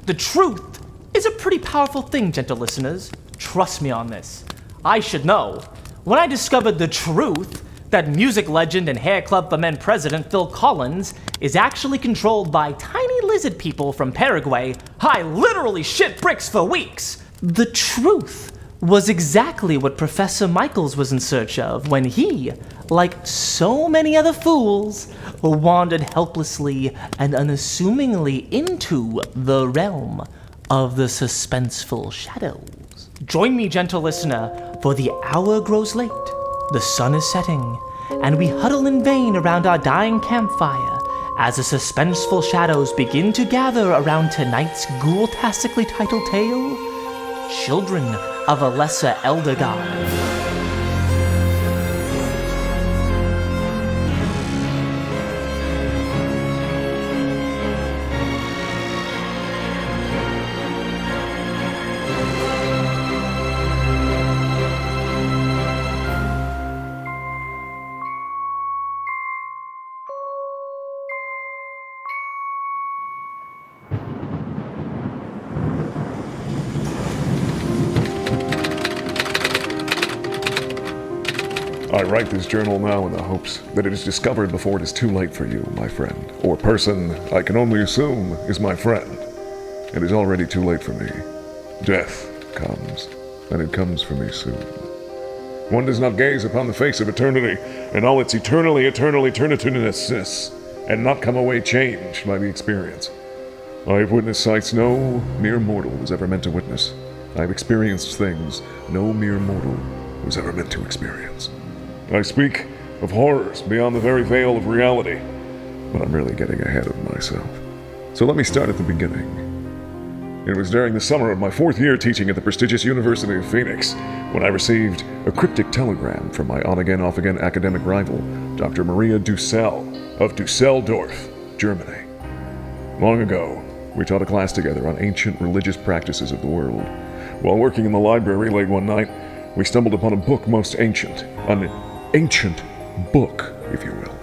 The truth is a pretty powerful thing, gentle listeners. Trust me on this. I should know. When I discovered the truth, that music legend and Hair Club for Men president Phil Collins is actually controlled by tiny lizard people from Paraguay, I literally shit bricks for weeks. The truth was exactly what Professor Michaels was in search of when he, like so many other fools, wandered helplessly and unassumingly into the realm of the suspenseful shadows. Join me, gentle listener, for the hour grows late, the sun is setting, and we huddle in vain around our dying campfire as the suspenseful shadows begin to gather around tonight's ghoul-tastically titled tale, Children of a Lesser Elder God. I write this journal now in the hopes that it is discovered before it is too late for you, my friend, or person I can only assume is my friend. It is already too late for me. Death comes, and it comes for me soon. One does not gaze upon the face of eternity and all its eternityness, and not come away changed by the experience. I have witnessed sights no mere mortal was ever meant to witness. I have experienced things no mere mortal was ever meant to experience. I speak of horrors beyond the very veil of reality, but I'm really getting ahead of myself. So let me start at the beginning. It was during the summer of my 4th year teaching at the prestigious University of Phoenix when I received a cryptic telegram from my on-again, off-again academic rival, Dr. Maria Dussel of Dusseldorf, Germany. Long ago, we taught a class together on ancient religious practices of the world. While working in the library late one night, we stumbled upon a book most ancient, an ancient book, if you will.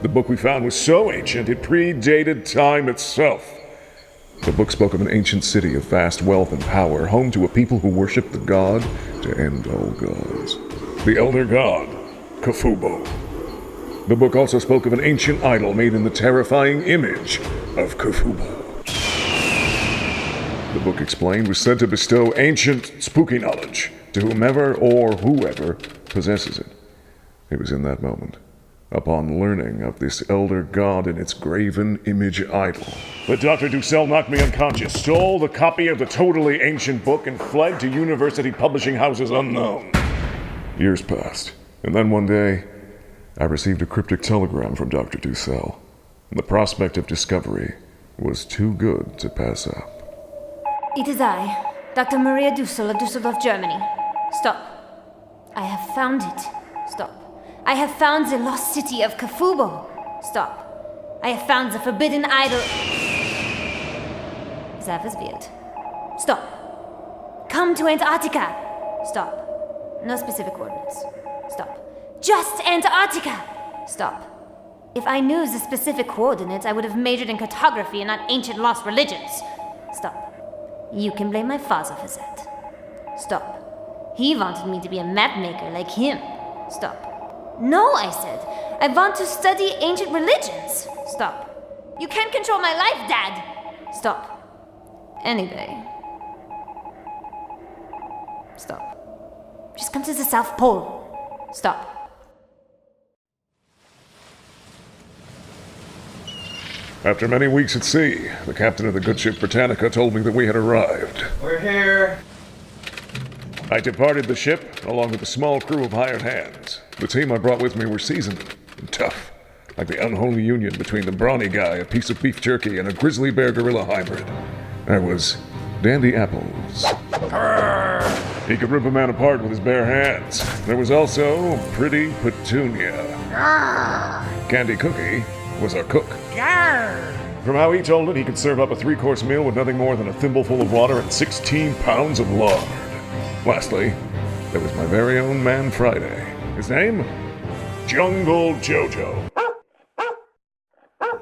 The book we found was so ancient it predated time itself. The book spoke of an ancient city of vast wealth and power, home to a people who worshiped the god to end all gods, the elder god, Kafubo. The book also spoke of an ancient idol made in the terrifying image of Kafubo. The book explained was said to bestow ancient, spooky knowledge to whomever or whoever possesses it. It was in that moment, upon learning of this elder god and its graven image idol, that Dr. Dussel knocked me unconscious, stole the copy of the totally ancient book, and fled to university publishing houses unknown. Years passed, and then one day, I received a cryptic telegram from Dr. Dussel, and the prospect of discovery was too good to pass up. It is I, Dr. Maria Dussel of Dusseldorf, Germany. Stop. I have found it. Stop. I have found the lost city of Kafubo. Stop. I have found the forbidden idol. That was weird. Stop. Come to Antarctica. Stop. No specific coordinates. Stop. Just Antarctica. Stop. If I knew the specific coordinates, I would have majored in cartography and not ancient lost religions. Stop. You can blame my father for that. Stop. He wanted me to be a map maker like him. Stop. No, I said. I want to study ancient religions. Stop. You can't control my life, Dad. Stop. Anyway. Stop. Just come to the South Pole. Stop. After many weeks at sea, the captain of the good ship Britannica told me that we had arrived. We're here. I departed the ship, along with a small crew of hired hands. The team I brought with me were seasoned and tough, like the unholy union between the brawny guy, a piece of beef jerky, and a grizzly bear gorilla hybrid. I was Dandy Apples. He could rip a man apart with his bare hands. There was also Pretty Petunia. Candy Cookie was our cook. From how he told it, he could serve up a 3-course meal with nothing more than a thimbleful of water and 16 pounds of lard. Lastly, there was my very own man Friday. His name? Jungle Jojo.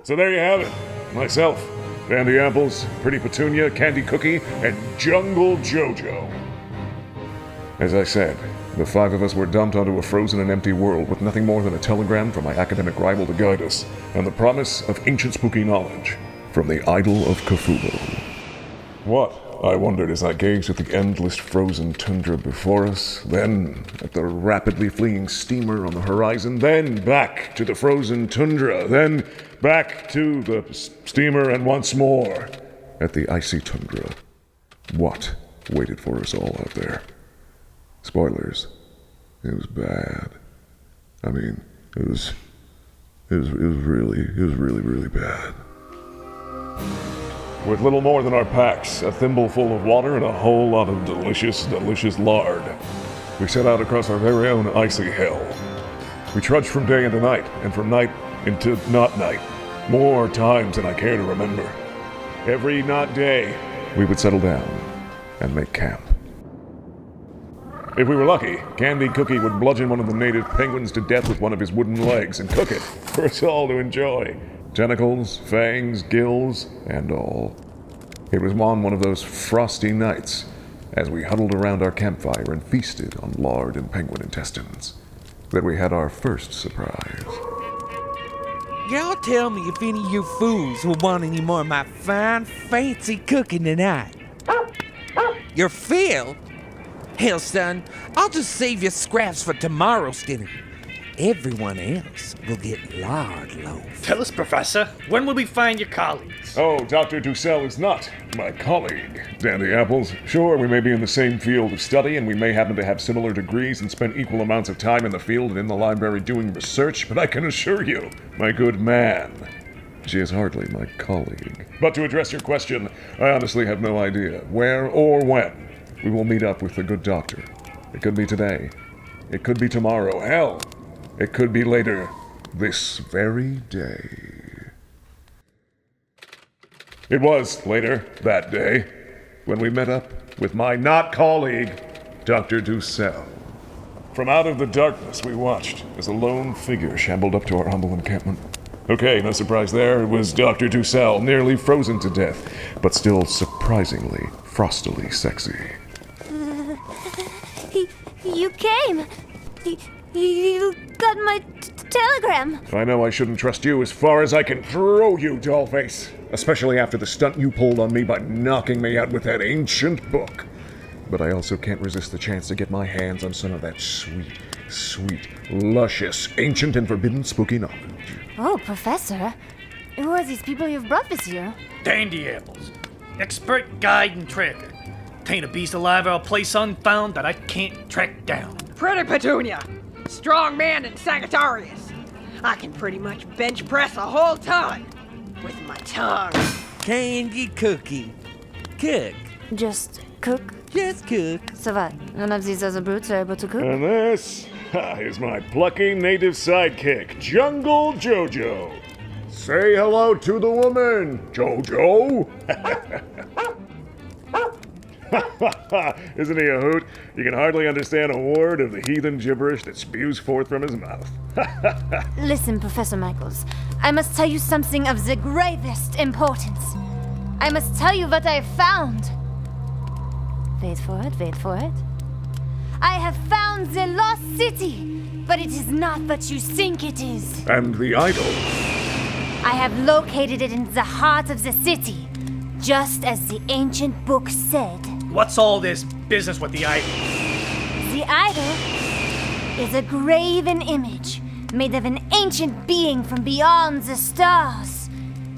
So there you have it. Myself, Dandy Apples, Pretty Petunia, Candy Cookie, and Jungle Jojo. As I said, the 5 of us were dumped onto a frozen and empty world with nothing more than a telegram from my academic rival to guide us, and the promise of ancient spooky knowledge from the idol of Cthulhu. What, I wondered as I gazed at the endless frozen tundra before us, then at the rapidly fleeing steamer on the horizon, then back to the frozen tundra, then back to the steamer, and once more at the icy tundra. What waited for us all out there? Spoilers. It was bad. I mean, it was really bad. With little more than our packs, a thimbleful of water, and a whole lot of delicious lard, we set out across our very own icy hell. We trudged from day into night, and from night into not night, more times than I care to remember. Every not day, we would settle down and make camp. If we were lucky, Candy Cookie would bludgeon one of the native penguins to death with one of his wooden legs and cook it for us all to enjoy. Tentacles, fangs, gills, and all. It was on one of those frosty nights, as we huddled around our campfire and feasted on lard and penguin intestines, that we had our first surprise. Y'all tell me if any of you fools will want any more of my fine, fancy cooking tonight. Your fill? Hell, son, I'll just save your scraps for tomorrow's dinner. Everyone else will get lard loaf. Tell us, Professor, when will we find your colleagues? Oh, Dr. Dussel is not my colleague, Dandy Apples. Sure, we may be in the same field of study, and we may happen to have similar degrees and spend equal amounts of time in the field and in the library doing research, but I can assure you, my good man, she is hardly my colleague. But to address your question, I honestly have no idea where or when we will meet up with the good doctor. It could be today. It could be tomorrow. Hell, it could be later this very day. It was later that day when we met up with my not colleague, Dr. Dussel. From out of the darkness, we watched as a lone figure shambled up to our humble encampment. Okay, no surprise there. It was Dr. Dussel, nearly frozen to death, but still surprisingly, frostily sexy. You came. You got my telegram. I know I shouldn't trust you as far as I can throw you, dollface. Especially after the stunt you pulled on me by knocking me out with that ancient book. But I also can't resist the chance to get my hands on some of that sweet, luscious, ancient and forbidden spooky knowledge. Oh, Professor. Who are these people you've brought with you? Dandy Apples, expert guide and tracker. Tain't a beast alive or a place unfound that I can't track down. Pretty Petunia, strong man and Sagittarius. I can pretty much bench press a whole ton with my tongue. Candy Cookie. Cook. Just cook? Just cook. So what? None of these other brutes are able to cook? And this is my plucky native sidekick, Jungle Jojo. Say hello to the woman, Jojo. Isn't he a hoot? You can hardly understand a word of the heathen gibberish that spews forth from his mouth. Listen, Professor Michaels. I must tell you something of the gravest importance. I must tell you what I have found. Wait for it. I have found the lost city, but it is not what you think it is. And the idol. I have located it in the heart of the city, just as the ancient book said. What's all this business with the idol? The idol is a graven image made of an ancient being from beyond the stars.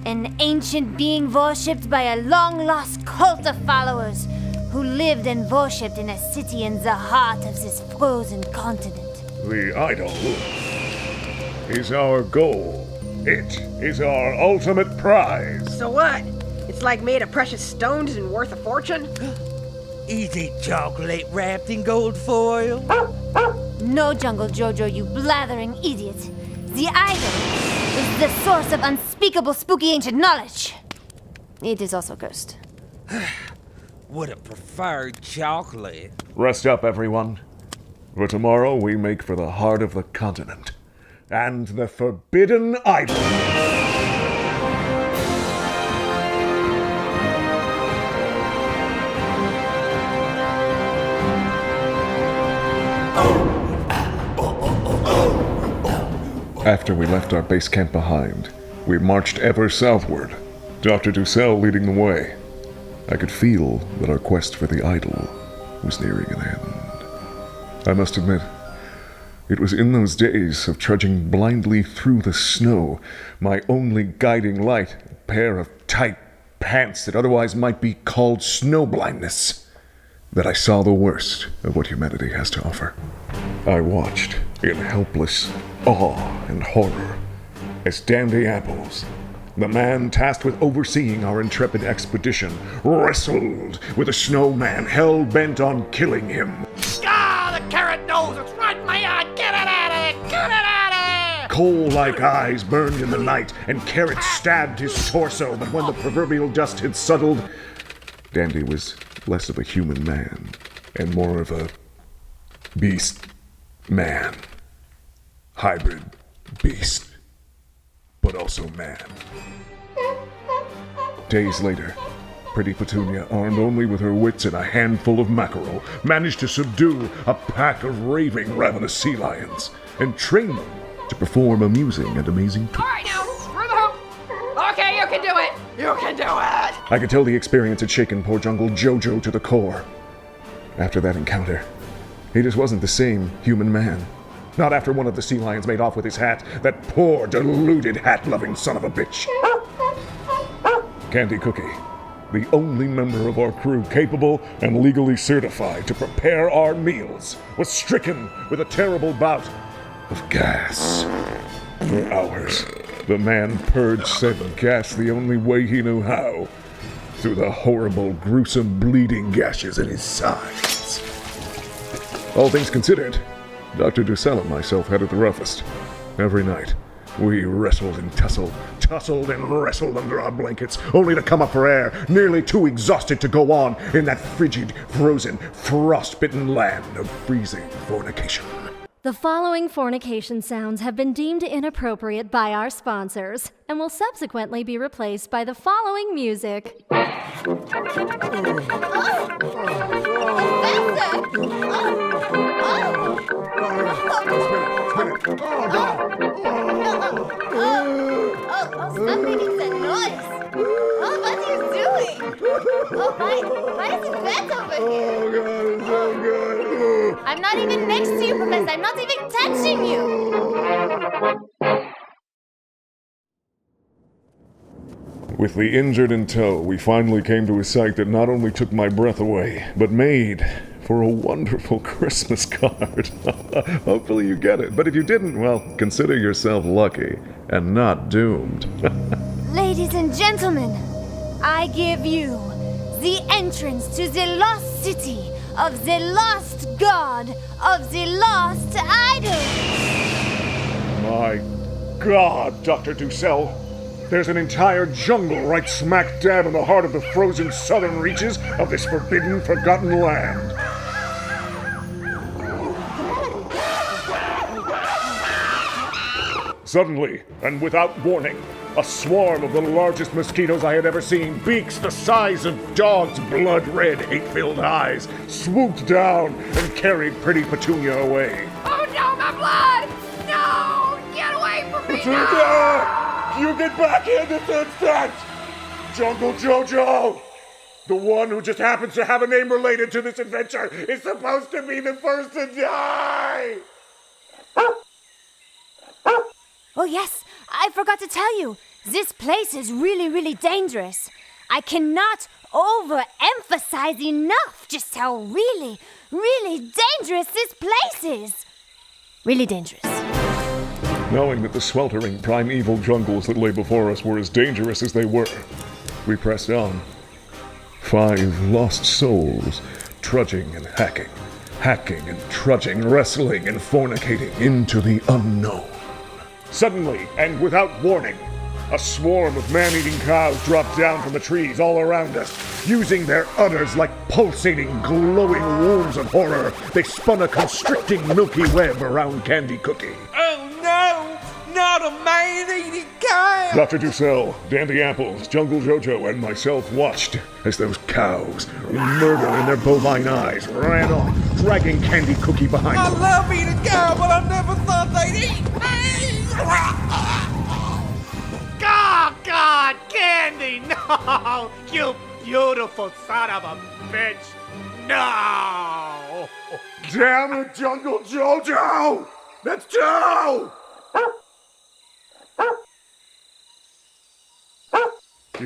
An ancient being worshipped by a long-lost cult of followers who lived and worshipped in a city in the heart of this frozen continent. The idol is our goal. It is our ultimate prize. So what? It's like made of precious stones and worth a fortune? Is it chocolate wrapped in gold foil? No, Jungle Jojo, you blathering idiot. The idol is the source of unspeakable spooky ancient knowledge. It is also cursed. Would have preferred chocolate. Rest up, everyone. For tomorrow we make for the heart of the continent. And the forbidden idol. After we left our base camp behind, we marched ever southward, Dr. Dussel leading the way. I could feel that our quest for the idol was nearing an end. I must admit, it was in those days of trudging blindly through the snow, my only guiding light, a pair of tight pants that otherwise might be called snowblindness, that I saw the worst of what humanity has to offer. I watched in helpless awe and horror as Dandy Apples, the man tasked with overseeing our intrepid expedition, wrestled with a snowman hell-bent on killing him. Ah, the carrot nose! It's right in my eye! Get it out of there! Get it out of there! Coal-like eyes burned in the night, and Carrot stabbed his torso, but when the proverbial dust had settled, Dandy was less of a human man and more of a beast man. Hybrid beast, but also man. Days later, pretty Petunia, armed only with her wits and a handful of mackerel, managed to subdue a pack of raving ravenous sea lions and train them to perform amusing and amazing tricks. All right, now, screw the hoop. Okay, you can do it. You can do it. I could tell the experience had shaken poor Jungle Jojo to the core. After that encounter, he just wasn't the same human man. Not after one of the sea lions made off with his hat, that poor, deluded, hat-loving son of a bitch. Candy Cookie, the only member of our crew capable and legally certified to prepare our meals, was stricken with a terrible bout of gas. For hours, the man purged said gas the only way he knew how, through the horrible, gruesome bleeding gashes in his sides. All things considered, Dr. Dussel and myself had it the roughest. Every night, we wrestled and tussled and wrestled under our blankets, only to come up for air, nearly too exhausted to go on in that frigid, frozen, frost-bitten land of freezing fornication. The following fornication sounds have been deemed inappropriate by our sponsors and will subsequently be replaced by the following music. Stop making that noise! Oh, what are you doing? Oh, why is it wet over here? Oh god, it's so good! I'm not even next to you, Professor. I'm not even touching you! With the injured in tow, we finally came to a sight that not only took my breath away, but made for a wonderful Christmas card. Hopefully you get it, but if you didn't, well, consider yourself lucky and not doomed. Ladies and gentlemen, I give you the entrance to the lost city of the lost god of the lost idol. My God, Dr. Dussel. There's an entire jungle right smack dab in the heart of the frozen southern reaches of this forbidden, forgotten land. Suddenly, and without warning, a swarm of the largest mosquitoes I had ever seen, beaks the size of dogs' blood-red, hate-filled eyes, swooped down and carried pretty Petunia away. Oh no, my blood! No! Get away from me! No! Petunia! You get back here this instant! Jungle Jojo! The one who just happens to have a name related to this adventure is supposed to be the first to die! Oh yes, I forgot to tell you. This place is really, really dangerous. I cannot overemphasize enough just how really, really dangerous this place is. Really dangerous. Knowing that the sweltering primeval jungles that lay before us were as dangerous as they were, we pressed on. 5 lost souls, trudging and hacking and trudging, wrestling and fornicating into the unknown. Suddenly, and without warning, a swarm of man-eating cows dropped down from the trees all around us. Using their udders like pulsating, glowing wombs of horror, they spun a constricting milky web around Candy Cookie. Oh no! Not a man-eating cow! Dr. Dussel, Dandy Apples, Jungle Jojo, and myself watched as those cows, murder in their bovine eyes, ran off, dragging Candy Cookie behind I them. love eating cow, but I never thought they'd eat me! God, Candy, no! You beautiful son of a bitch! No! Damn it, Jungle Jojo! That's two! Do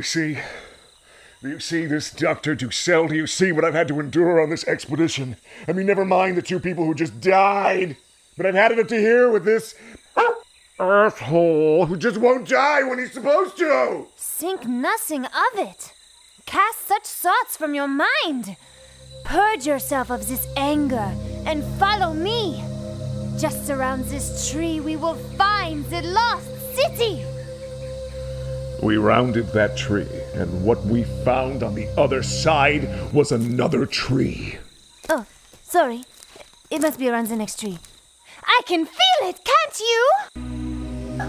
you see this, Dr. Ducell? Do you see what I've had to endure on this expedition? I mean, never mind the two people who just died, but I've had it up to here with this earthhole who just won't die when he's supposed to! Think nothing of it. Cast such thoughts from your mind. Purge yourself of this anger and follow me. Just around this tree we will find the lost city. We rounded that tree, and what we found on the other side was another tree. Oh, sorry. It must be around the next tree. I can feel it, can't you?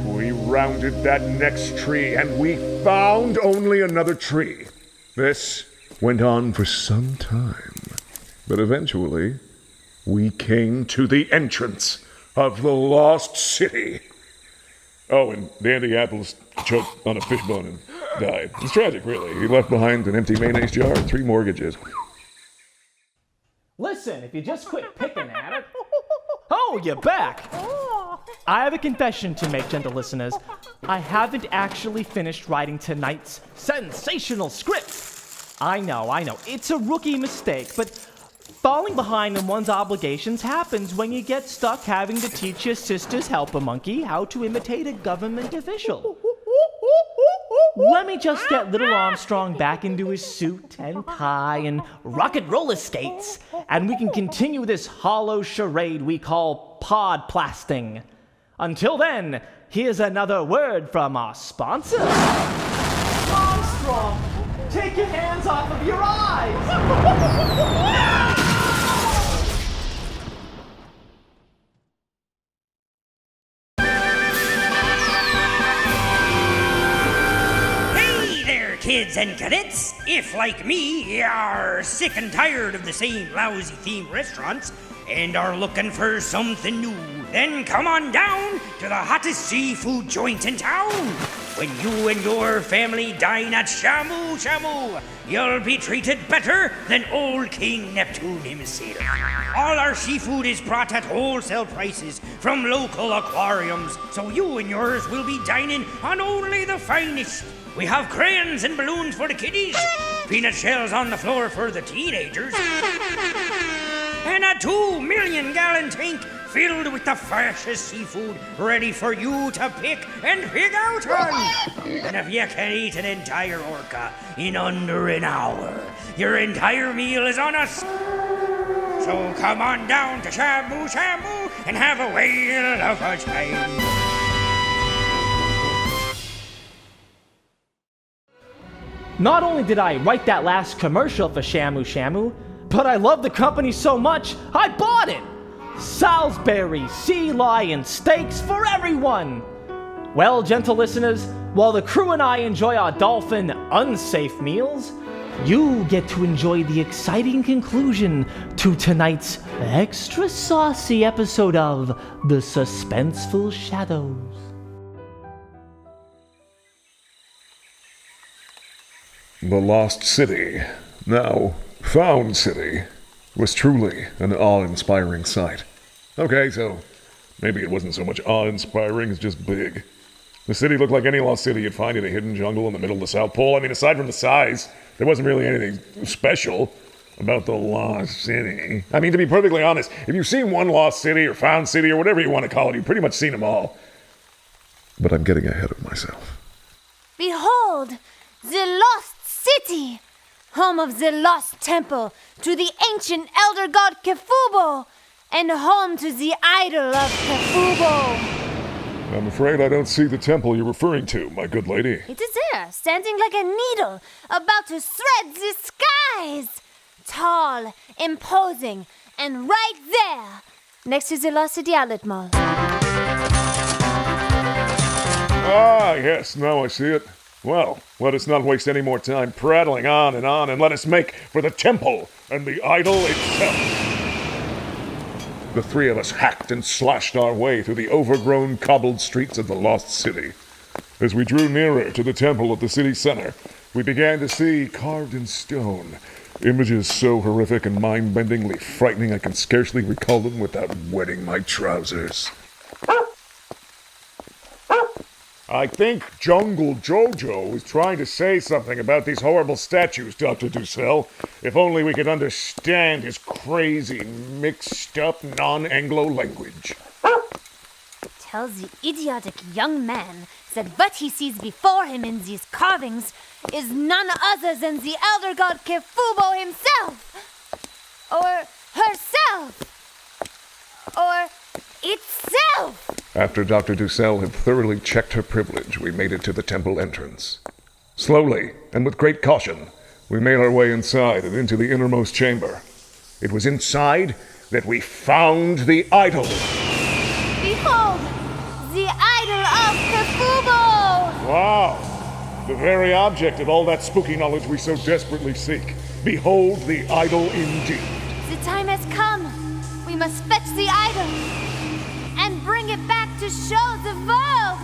We rounded that next tree, and we found only another tree. This went on for some time, but eventually we came to the entrance of the lost city. Oh, and Dandy Apples choked on a fish bone and died. It's tragic, really. He left behind an empty mayonnaise jar and 3 mortgages. Listen, if you just quit picking at it. Oh, you're back! I have a confession to make, gentle listeners. I haven't actually finished writing tonight's sensational script. I know. It's a rookie mistake, but falling behind on one's obligations happens when you get stuck having to teach your sister's helper monkey how to imitate a government official. Let me just get little Armstrong back into his suit and tie and rocket roller skates, and we can continue this hollow charade we call podplasting. Until then, here's another word from our sponsor. Armstrong, take your hands off of your eyes! Kids and cadets, if like me, you are sick and tired of the same lousy themed restaurants and are looking for something new, then come on down to the hottest seafood joint in town. When you and your family dine at Shamu Shamu, you'll be treated better than old King Neptune himself. All our seafood is brought at wholesale prices from local aquariums, so you and yours will be dining on only the finest. We have crayons and balloons for the kiddies, peanut shells on the floor for the teenagers, and a 2 million-gallon tank filled with the freshest seafood ready for you to pick and pig out on. And if you can eat an entire orca in under an hour, your entire meal is on us. So come on down to Shamu Shamu and have a whale of a time. Not only did I write that last commercial for Shamu Shamu, but I love the company so much, I bought it! Salisbury sea lion steaks for everyone! Well, gentle listeners, while the crew and I enjoy our dolphin unsafe meals, you get to enjoy the exciting conclusion to tonight's extra saucy episode of The Suspenseful Shadows. The lost city, now found city, was truly an awe-inspiring sight. Okay, so maybe it wasn't so much awe-inspiring, it's just big. The city looked like any lost city you'd find in a hidden jungle in the middle of the South Pole. I mean, aside from the size, there wasn't really anything special about the lost city. I mean, to be perfectly honest, if you've seen one lost city or found city or whatever you want to call it, you've pretty much seen them all. But I'm getting ahead of myself. Behold, the lost city, home of the lost temple to the ancient elder god Kefubo, and home to the idol of Kefubo. I'm afraid I don't see the temple you're referring to, my good lady. It is there, standing like a needle, about to thread the skies. Tall, imposing, and right there, next to the Lost City Outlet Mall. Ah, yes, now I see it. Well, let us not waste any more time prattling on, and let us make for the temple and the idol itself. the three of us hacked and slashed our way through the overgrown, cobbled streets of the lost city. As we drew nearer to the temple at the city center, we began to see, carved in stone, images so horrific and mind-bendingly frightening I can scarcely recall them without wetting my trousers. I think Jungle Jojo is trying to say something about these horrible statues, Dr. Dussel. If only we could understand his crazy, mixed-up, non-Anglo language. Tell the idiotic young man that what he sees before him in these carvings is none other than the elder god Kefubo himself, or herself, or itself. After Dr. Dussel had thoroughly checked her privilege, we made it to the temple entrance. Slowly, and with great caution, we made our way inside and into the innermost chamber. It was inside that we found the idol. Behold, the idol of Kefubo! Wow! The very object of all that spooky knowledge we so desperately seek. Behold the idol indeed. The time has come. We must fetch the idol and bring it back to show the world.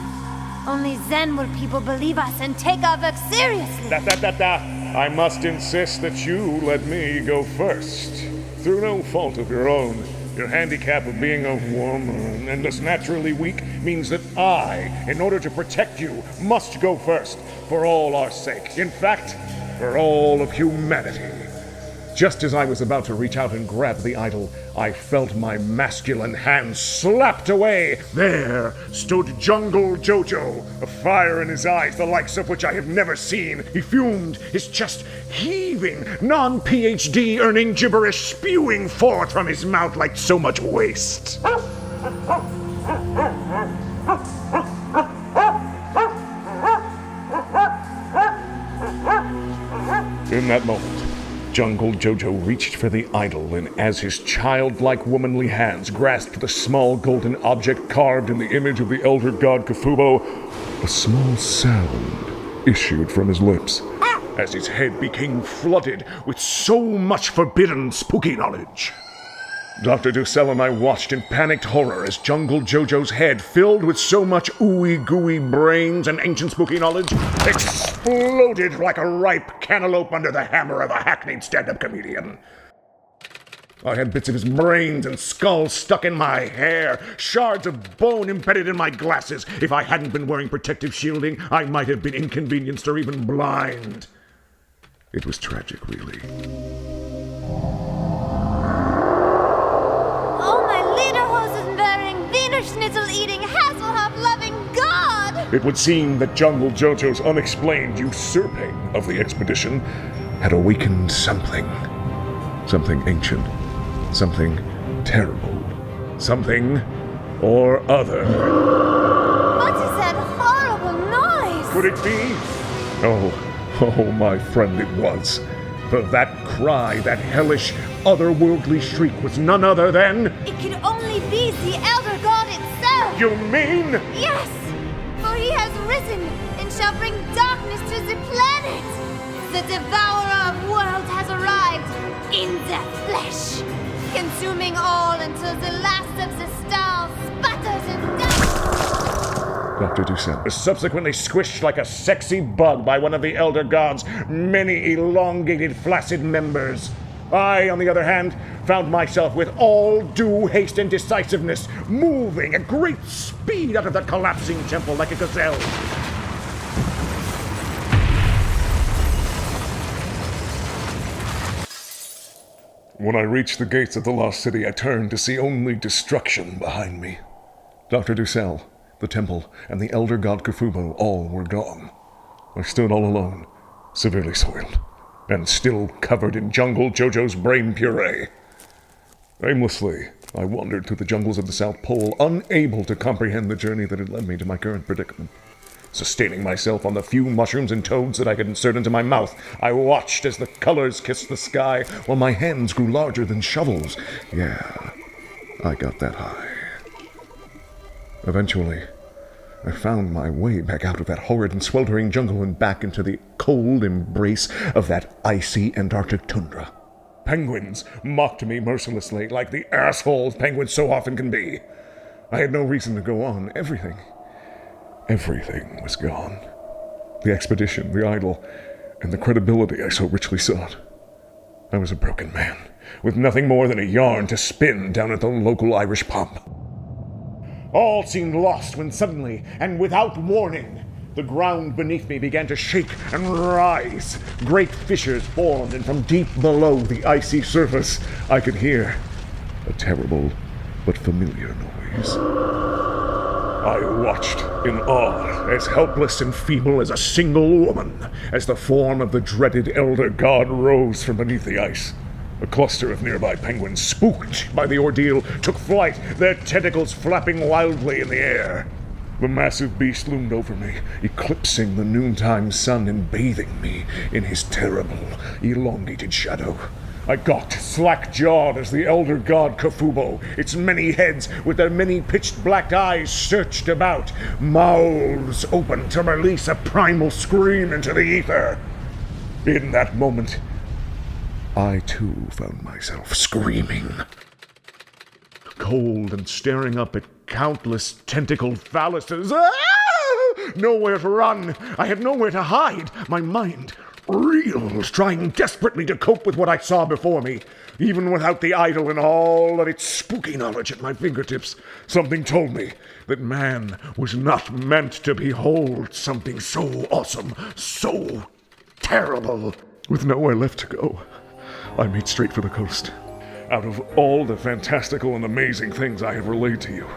Only then will people believe us and take our work seriously. I must insist that you let me go first. Through no fault of your own, your handicap of being a woman and thus naturally weak means that I, in order to protect you, must go first, for all our sake. In fact, for all of humanity. Just as I was about to reach out and grab the idol, I felt my masculine hand slapped away. There stood Jungle Jojo, a fire in his eyes, the likes of which I have never seen. He fumed, his chest heaving, non-PhD earning gibberish spewing forth from his mouth like so much waste. In that moment, Jungle Jojo reached for the idol, and as his childlike womanly hands grasped the small golden object carved in the image of the elder god Kefubo, a small sound issued from his lips as his head became flooded with so much forbidden spooky knowledge. Dr. Dussel and I watched in panicked horror as Jungle Jojo's head, filled with so much ooey-gooey brains and ancient spooky knowledge, exploded like a ripe cantaloupe under the hammer of a hackneyed stand-up comedian. I had bits of his brains and skull stuck in my hair, shards of bone embedded in my glasses. If I hadn't been wearing protective shielding, I might have been inconvenienced or even blind. It was tragic, really. Schnitzel-eating, Hasselhoff-loving God! It would seem that Jungle Jojo's unexplained usurping of the expedition had awakened something. Something ancient. Something terrible. Something or other. What is that horrible noise? Could it be? Oh, my friend, it was. For that cry, that hellish, otherworldly shriek was none other than... It could only be the Elder God itself! You mean? Yes! For he has risen and shall bring darkness to the planet! The devourer of worlds has arrived in the flesh, consuming all until the last of the stars sputters and dies! Dr. Dussel was subsequently squished like a sexy bug by one of the Elder God's many elongated, flaccid members. I, on the other hand, found myself with all due haste and decisiveness, moving at great speed out of that collapsing temple like a gazelle. When I reached the gates of the lost city, I turned to see only destruction behind me. Dr. Dussel, the temple, and the elder god Kefubo all were gone. I stood all alone, severely soiled, and still covered in Jungle Jojo's brain puree. Aimlessly, I wandered through the jungles of the South Pole, unable to comprehend the journey that had led me to my current predicament. Sustaining myself on the few mushrooms and toads that I could insert into my mouth, I watched as the colors kissed the sky, while my hands grew larger than shovels. Yeah, I got that high. Eventually, I found my way back out of that horrid and sweltering jungle and back into the cold embrace of that icy Antarctic tundra. penguins mocked me mercilessly like the assholes penguins so often can be. I had no reason to go on. Everything was gone. The expedition, the idol, and the credibility I so richly sought. I was a broken man, with nothing more than a yarn to spin down at the local Irish pub. All seemed lost when suddenly, and without warning, the ground beneath me began to shake and rise. Great fissures formed, and from deep below the icy surface, I could hear a terrible but familiar noise. I watched in awe, as helpless and feeble as a single woman, as the form of the dreaded elder god rose from beneath the ice. A cluster of nearby penguins, spooked by the ordeal, took flight, their tentacles flapping wildly in the air. The massive beast loomed over me, eclipsing the noontime sun and bathing me in his terrible, elongated shadow. I gawked, slack-jawed, as the elder god Kafubo, its many heads with their many pitched black eyes, searched about, mouths open to release a primal scream into the ether. In that moment, I too found myself screaming. Cold and staring up at countless tentacled phalluses. Ah! Nowhere to run. I had nowhere to hide. My mind reeled, trying desperately to cope with what I saw before me. Even without the idol and all of its spooky knowledge at my fingertips, something told me that man was not meant to behold something so awesome, so terrible. With nowhere left to go, I made straight for the coast. Out of all the fantastical and amazing things I have relayed to you,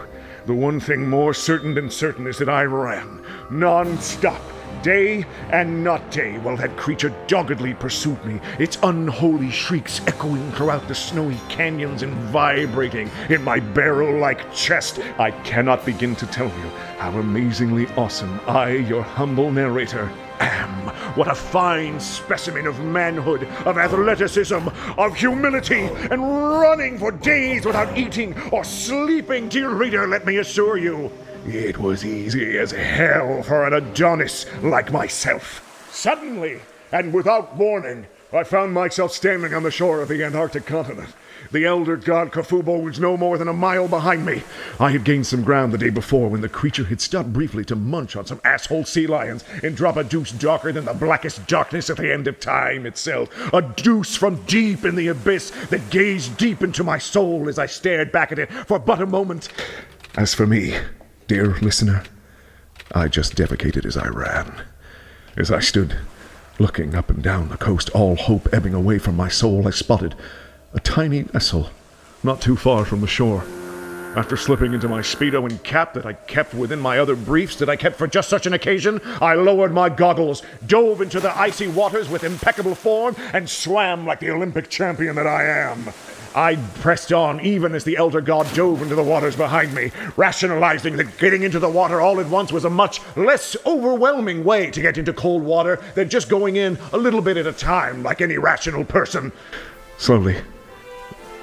the one thing more certain than certain is that I ran, non-stop, day and not day, while that creature doggedly pursued me, its unholy shrieks echoing throughout the snowy canyons and vibrating in my barrel-like chest. I cannot begin to tell you how amazingly awesome I, your humble narrator, am. What a fine specimen of manhood, of athleticism, of humility, and running for days without eating or sleeping, dear reader, let me assure you. It was easy as hell for an Adonis like myself. Suddenly, and without warning, I found myself standing on the shore of the Antarctic continent. The elder god Kafubo was no more than a mile behind me. I had gained some ground the day before when the creature had stopped briefly to munch on some asshole sea lions and drop a deuce darker than the blackest darkness at the end of time itself. A deuce from deep in the abyss that gazed deep into my soul as I stared back at it for but a moment. As for me, dear listener, I just defecated as I ran. As I stood looking up and down the coast, all hope ebbing away from my soul, I spotted a tiny vessel not too far from the shore. After slipping into my Speedo and cap that I kept within my other briefs that I kept for just such an occasion, I lowered my goggles, dove into the icy waters with impeccable form, and swam like the Olympic champion that I am. I pressed on even as the elder god dove into the waters behind me, rationalizing that getting into the water all at once was a much less overwhelming way to get into cold water than just going in a little bit at a time like any rational person. Slowly,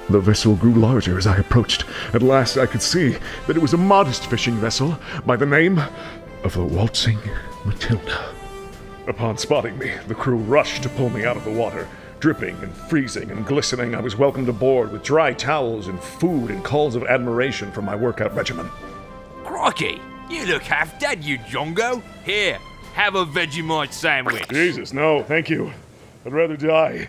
the vessel grew larger as I approached. At last I could see that it was a modest fishing vessel by the name of the Waltzing Matilda. Upon spotting me, the crew rushed to pull me out of the water. Dripping and freezing and glistening, I was welcomed aboard with dry towels and food and calls of admiration from my workout regimen. Crikey, you look half dead, you Jongo. Here, have a Vegemite sandwich. Jesus, no, thank you. I'd rather die.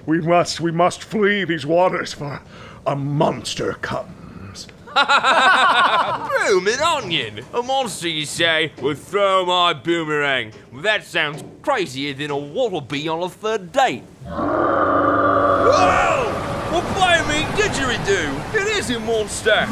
We must flee these waters, for a monster comes. Bloomin' onion! A monster, you say? Well, throw my boomerang. That sounds crazier than a wallaby on a third date. Whoa! What blaming didgeridoo? It is a monster!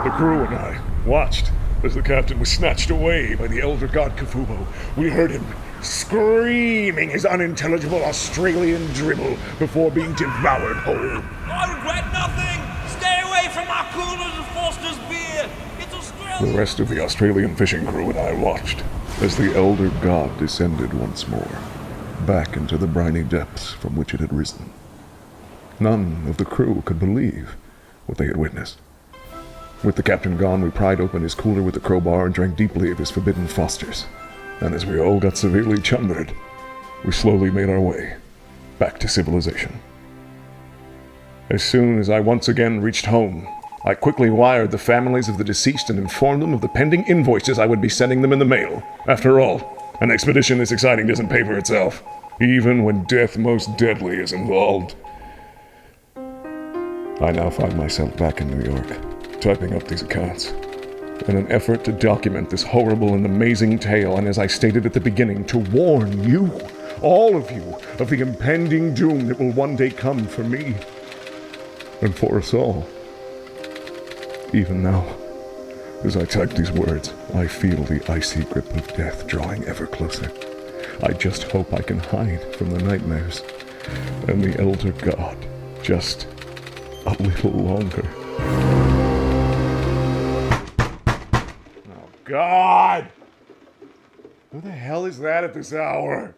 The crew and I watched as the captain was snatched away by the elder god Kafubo. We heard him screaming his unintelligible Australian dribble before being devoured whole. I regret nothing! Stay away from our coolers and Foster's beer! It's Australia! The rest of the Australian fishing crew and I watched as the elder god descended once more, back into the briny depths from which it had risen. None of the crew could believe what they had witnessed. With the captain gone, we pried open his cooler with a crowbar and drank deeply of his forbidden Fosters. And as we all got severely chundered, we slowly made our way back to civilization. As soon as I once again reached home, I quickly wired the families of the deceased and informed them of the pending invoices I would be sending them in the mail. After all, an expedition this exciting doesn't pay for itself, even when death most deadly is involved. I now find myself back in New York, typing up these accounts, in an effort to document this horrible and amazing tale, and as I stated at the beginning, to warn you, all of you, of the impending doom that will one day come for me, and for us all. Even now, as I type these words, I feel the icy grip of death drawing ever closer. I just hope I can hide from the nightmares and the Elder God just a little longer. Oh, God! Who the hell is that at this hour?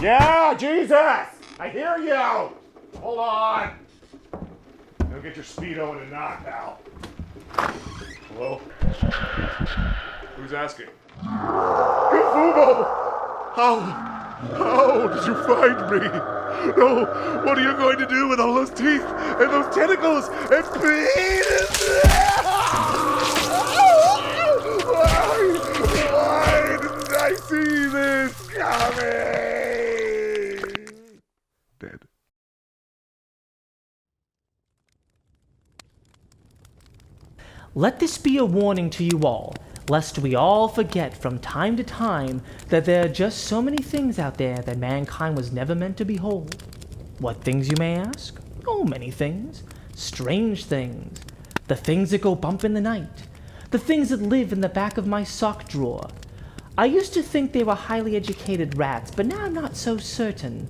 Yeah, Jesus! I hear you! Hold on! Don't get your Speedo in a knot, pal. Hello? Who's asking? Gafubo! How did you find me? No, what are you going to do with all those teeth and those tentacles and Why didn't I see this coming? Dead. Let this be a warning to you all, lest we all forget from time to time that there are just so many things out there that mankind was never meant to behold. What things, you may ask? Oh, many things. Strange things. The things that go bump in the night. The things that live in the back of my sock drawer. I used to think they were highly educated rats, but now I'm not so certain.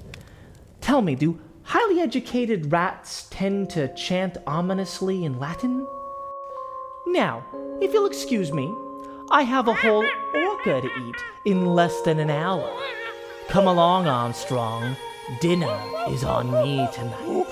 Tell me, do highly educated rats tend to chant ominously in Latin? Now, if you'll excuse me, I have a whole orca to eat in less than an hour. Come along, Armstrong. Dinner is on me tonight.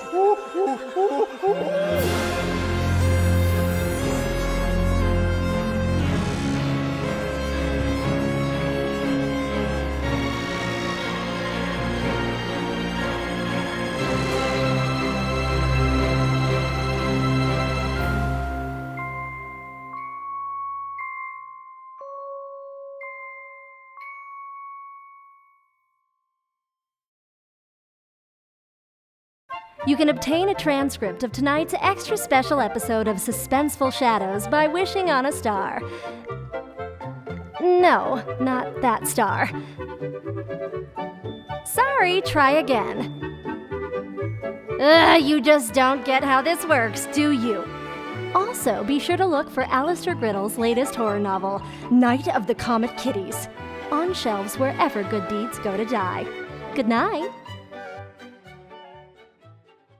You can obtain a transcript of tonight's extra special episode of Suspenseful Shadows by wishing on a star. No, not that star. Sorry, try again. You just don't get how this works, do you? Also, be sure to look for Alistair Griddle's latest horror novel, Night of the Comet Kitties, on shelves wherever good deeds go to die. Good night.